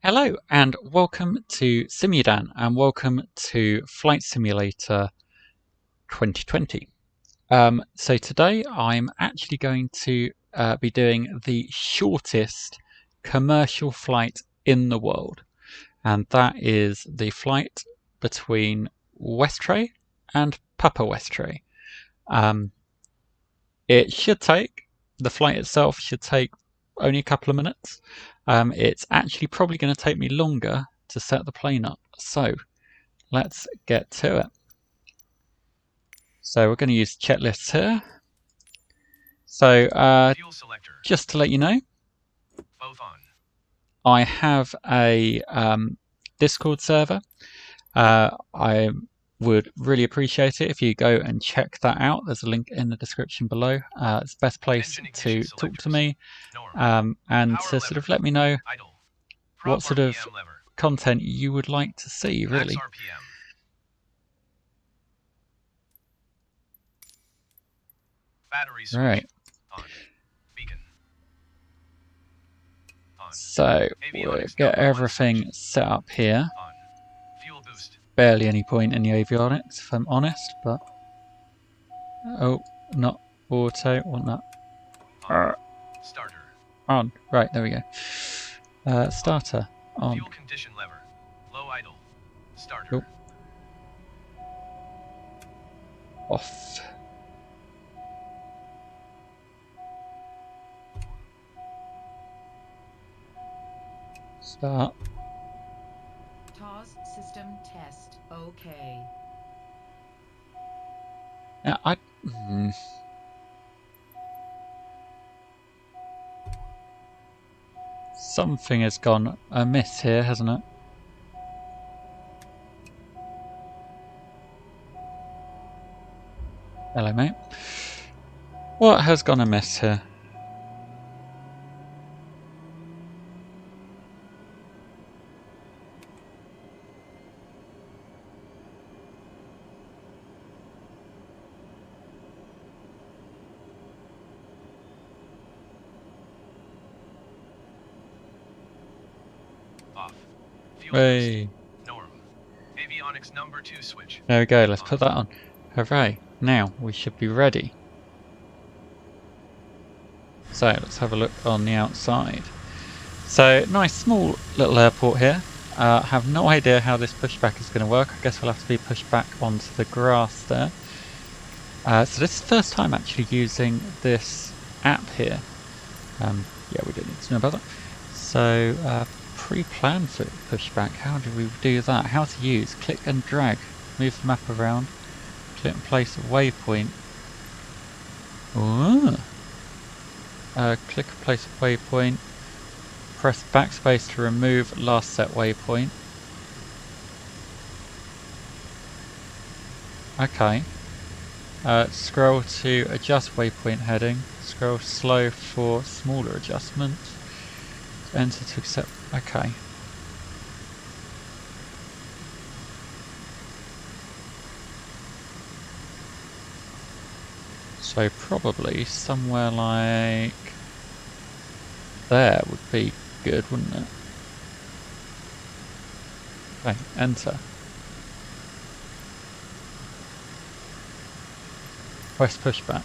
Hello and welcome to Simudan and welcome to Flight Simulator 2020. So today I'm actually going to be doing the shortest commercial flight in the world, and that is the flight between Westray and Papa Westray. The flight itself should take only a couple of minutes. It's actually probably going to take me longer to set the plane up. So let's get to it. So we're going to use checklists here. So just to let you know, I have a Discord server. I would really appreciate it if you go and check that out. There's a link in the description below. It's the best place to talk to me and to sort of let me know what sort of content you would like to see, really. Right. So we'll get everything set up here. Barely any point in the avionics, if I'm honest, but oh, not auto, want that. Starter on. Right, there we go. Starter on. Fuel condition lever. Low idle. Starter. Off. Start. TOS system test. Okay. Yeah, Something has gone amiss here, hasn't it? Hello, mate. What has gone amiss here? Off. Hey. Norm. Avionics number 2 switch. There we go, let's put that on. Hooray. Now we should be ready. So let's have a look on the outside. So nice small little airport here. Have no idea how this pushback is going to work. I guess we'll have to be pushed back onto the grass there. So this is the first time actually using this app here. Yeah, we don't need to know about that. So pre-plan for pushback. How do we do that? How to use? Click and drag. Move the map around. Click and place a waypoint. Ooh. Click and place a waypoint. Press backspace to remove last set waypoint. Okay. Scroll to adjust waypoint heading. Scroll slow for smaller adjustments. Enter to accept. Okay. So probably somewhere like there would be good, wouldn't it? Okay, enter. West pushback.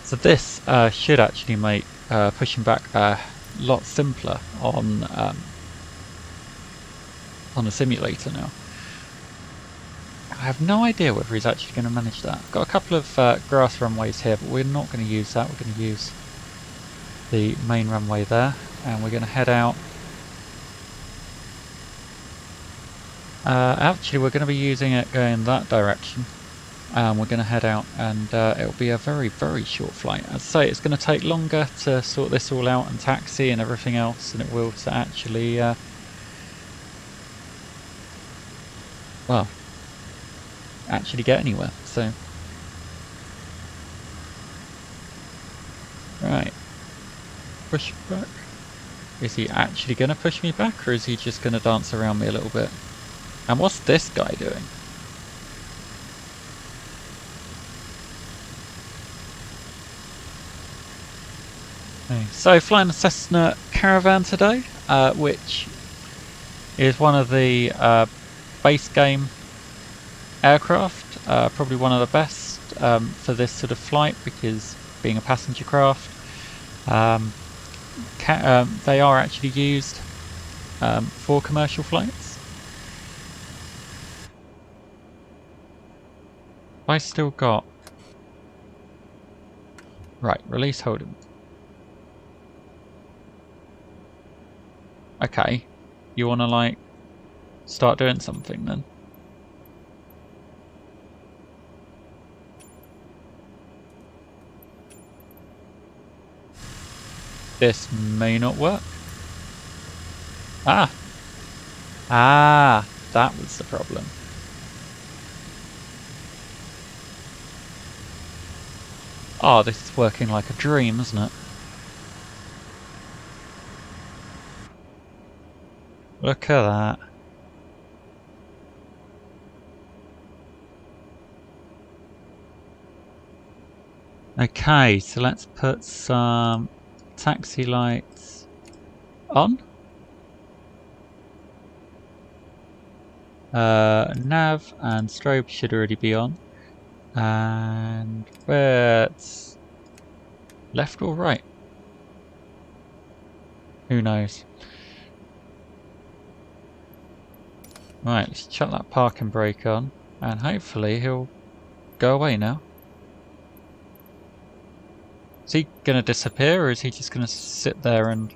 So this should actually make pushing back a lot simpler on the simulator now. I have no idea whether he's actually going to manage that. Got a couple of grass runways here, but we're not going to use that. We're going to use the main runway there, and we're going to head out. Actually, we're going to be using it going that direction. We're going to head out, and it'll be a very, very short flight. I'd say it's going to take longer to sort this all out and taxi and everything else than it will to actually, well, actually get anywhere. So, right, push back. Is he actually going to push me back, or is he just going to dance around me a little bit? And what's this guy doing? Okay, so flying the Cessna Caravan today, which is one of the base game aircraft, probably one of the best for this sort of flight, because being a passenger craft, they are actually used for commercial flights. I still got... Right, release hold'em. Okay, you wanna like start doing something then? This may not work. Ah! Ah! That was the problem. Oh, this is working like a dream, isn't it? Look at that. Okay, so let's put some taxi lights on. Nav and strobe should already be on. And where's left or right? Who knows? Right, let's chuck that parking brake on, and hopefully he'll go away now. Is he gonna disappear, or is he just gonna sit there and...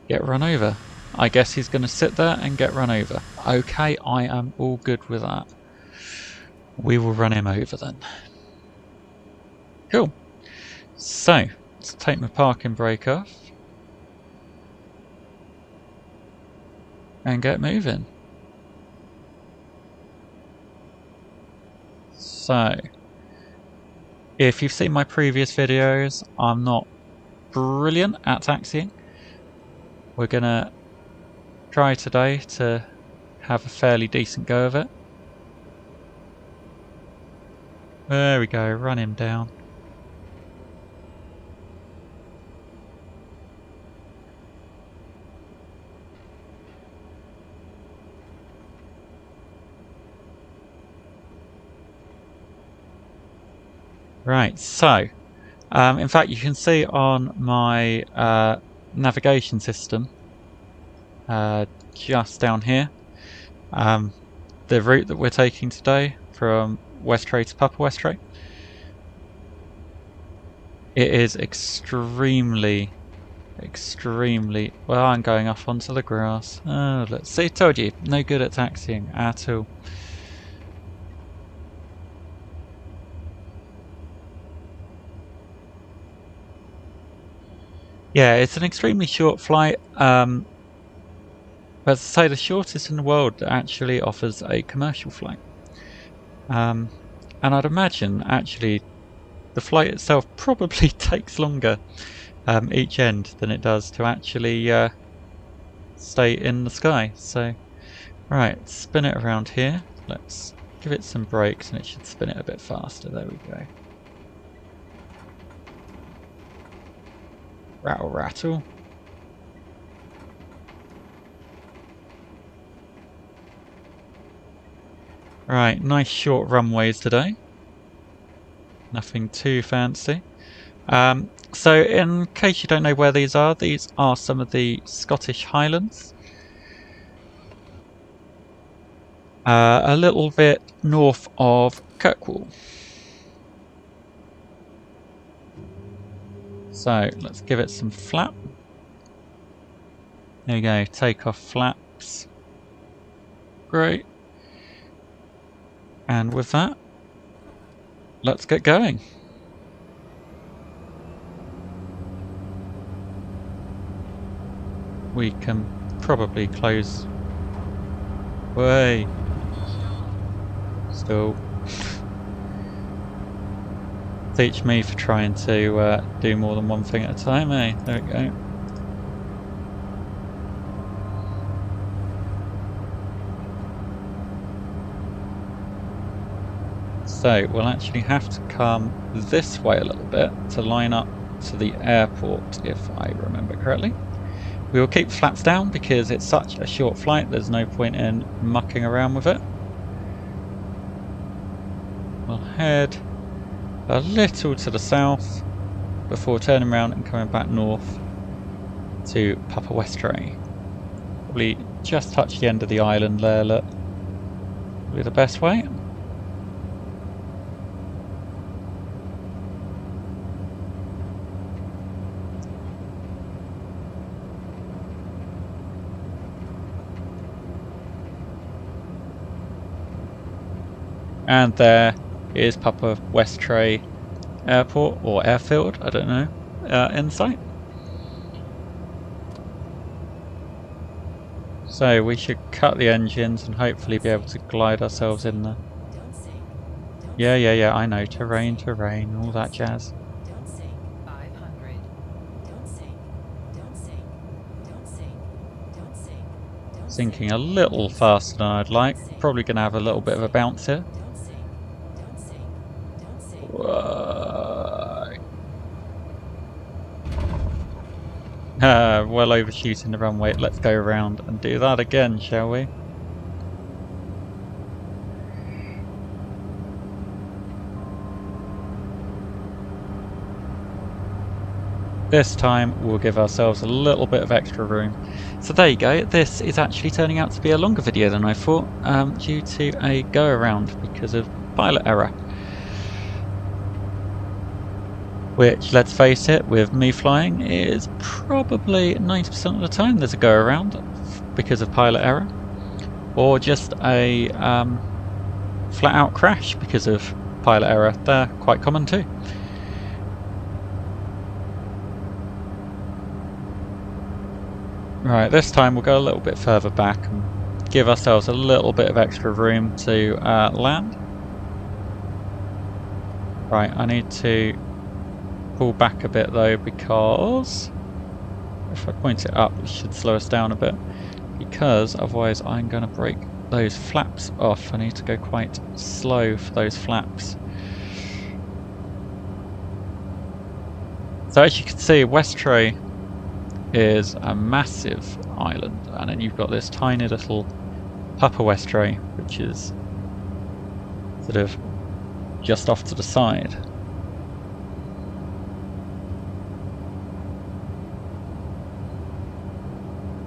get run over? I guess he's gonna sit there and get run over. Okay, I am all good with that. We will run him over then. Cool. So, let's take my parking brake off. And get moving. So, if you've seen my previous videos, I'm not brilliant at taxiing. We're gonna try today to have a fairly decent go of it. There we go, run him down. Right, so, in fact you can see on my navigation system, just down here, the route that we're taking today from Westray to Papa Westray. It is extremely, well, I'm going off onto the grass. Oh, let's see, told you, no good at taxiing at all. Yeah, it's an extremely short flight. As I say, the shortest in the world that actually offers a commercial flight. And I'd imagine, actually, the flight itself probably takes longer each end than it does to actually stay in the sky. So, right, spin it around here. Let's give it some brakes and it should spin it a bit faster. There we go. Rattle, rattle. Right, nice short runways today. Nothing too fancy. So in case you don't know where these are some of the Scottish Highlands. A little bit north of Kirkwall. So let's give it some flap. There you go, take off flaps. Great. And with that, let's get going. We can probably close. Way. Still. Teach me for trying to do more than one thing at a time, eh? There we go. So we'll actually have to come this way a little bit to line up to the airport, if I remember correctly. We will keep flaps down because it's such a short flight, there's no point in mucking around with it. We'll head a little to the south before turning around and coming back north to Papa Westray. Probably just touch the end of the island there, look. Probably the best way. And there is Papa Westray Airport, or Airfield, I don't know, in sight. So we should cut the engines and hopefully be able to glide ourselves in there. Yeah, I know. Terrain, all that jazz. 500. Sinking a little faster than I'd like. Probably going to have a little bit of a bounce here. Well overshooting the runway. Let's go around and do that again, shall we? This time we'll give ourselves a little bit of extra room. So there you go, this is actually turning out to be a longer video than I thought, due to a go around because of pilot error. Which, let's face it, with me flying, is probably 90% of the time there's a go around because of pilot error. Or just a flat out crash because of pilot error. They're quite common too. Right, this time we'll go a little bit further back and give ourselves a little bit of extra room to land. Right, I need to pull back a bit though, because if I point it up it should slow us down a bit, because otherwise I'm going to break those flaps off. I need to go quite slow for those flaps. So as you can see, Westray is a massive island, and then you've got this tiny little Papa Westray, which is sort of just off to the side.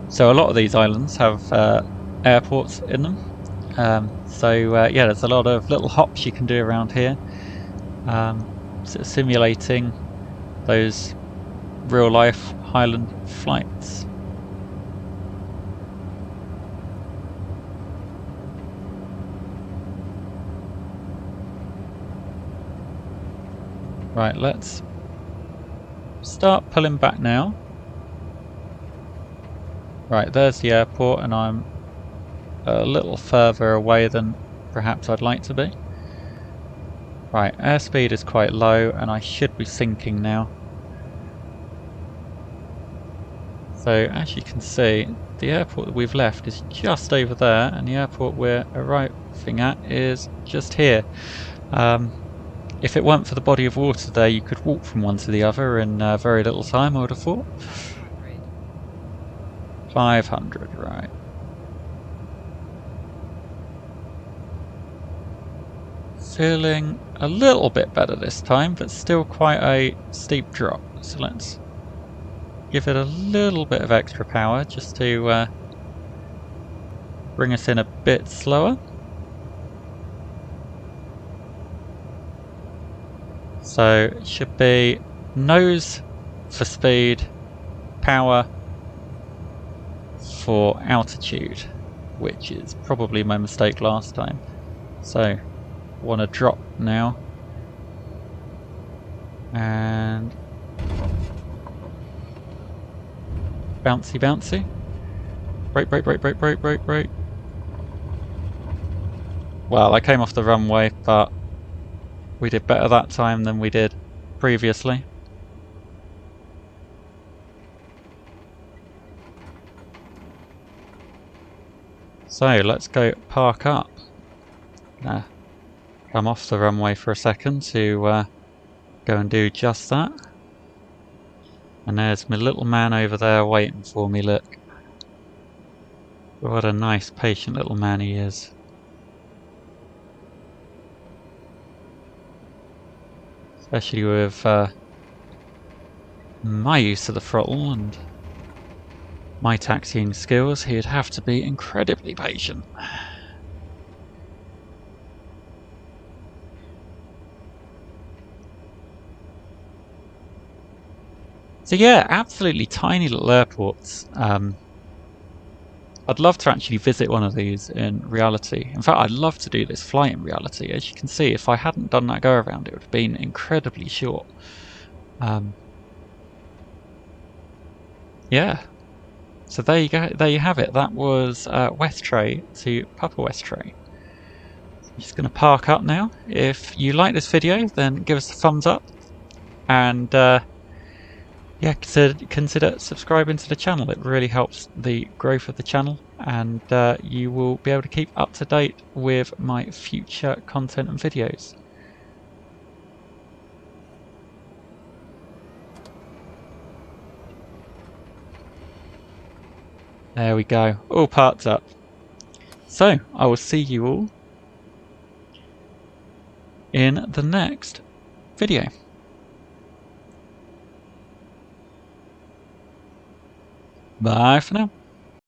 So a lot of these islands have airports in them. Yeah, there's a lot of little hops you can do around here, sort of simulating those real life Highland flights. Right, let's start pulling back now. Right, there's the airport, and I'm a little further away than perhaps I'd like to be. Right, airspeed is quite low, and I should be sinking now. So, as you can see, the airport that we've left is just over there, and the airport we're arriving at is just here. If it weren't for the body of water there, you could walk from one to the other in very little time, I would have thought. 500, right. Feeling a little bit better this time, but still quite a steep drop. So let's give it a little bit of extra power just to bring us in a bit slower. So it should be nose for speed, power for altitude, which is probably my mistake last time. So want to drop now, and bouncy bouncy, brake. Well, I came off the runway, but we did better that time than we did previously. So let's go park up. Come off the runway for a second to go and do just that. And there's my little man over there waiting for me, look. What a nice, patient little man he is. Especially with my use of the throttle and my taxiing skills, he'd have to be incredibly patient. So yeah, absolutely tiny little airports. I'd love to actually visit one of these in reality. In fact, I'd love to do this flight in reality. As you can see, if I hadn't done that go around, it would have been incredibly short. Yeah. So there you go. There you have it. That was Westray to Papa Westray. I'm just going to park up now. If you like this video, then give us a thumbs up. And yeah, consider subscribing to the channel. It really helps the growth of the channel, and you will be able to keep up to date with my future content and videos. There we go, all parked up. So I will see you all in the next video. Bye for now.